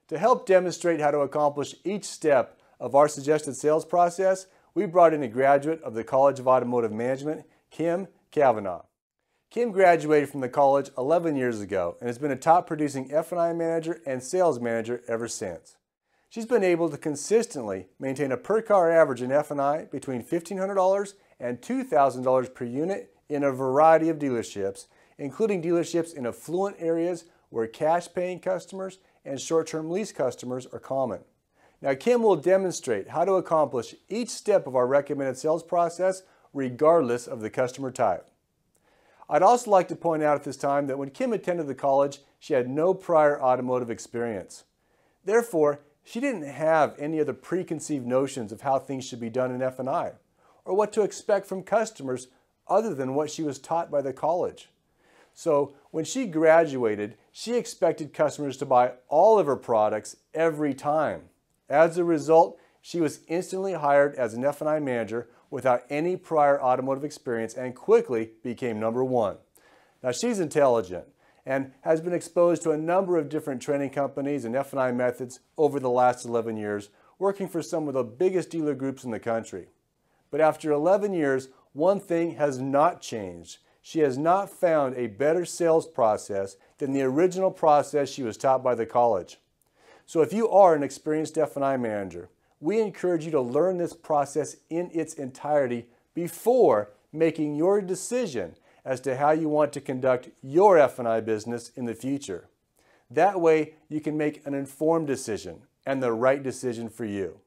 To help demonstrate how to accomplish each step of our suggested sales process, we brought in a graduate of the College of Automotive Management, Kim Kavanaugh. Kim graduated from the college 11 years ago and has been a top producing F&I manager and sales manager ever since. She's been able to consistently maintain a per car average in F&I between $1,500 and $2,000 per unit in a variety of dealerships, including dealerships in affluent areas where cash paying customers and short-term lease customers are common. Now, Kim will demonstrate how to accomplish each step of our recommended sales process regardless of the customer type. I'd also like to point out at this time that when Kim attended the college, she had no prior automotive experience. Therefore, she didn't have any other preconceived notions of how things should be done in F&I or what to expect from customers other than what she was taught by the college. So when she graduated, she expected customers to buy all of her products every time. As a result, she was instantly hired as an F&I manager without any prior automotive experience and quickly became number one. Now, she's intelligent and has been exposed to a number of different training companies and F&I methods over the last 11 years, working for some of the biggest dealer groups in the country. But after 11 years, one thing has not changed. She has not found a better sales process than the original process she was taught by the college. So if you are an experienced F&I manager, we encourage you to learn this process in its entirety before making your decision as to how you want to conduct your F&I business in the future. That way, you can make an informed decision and the right decision for you.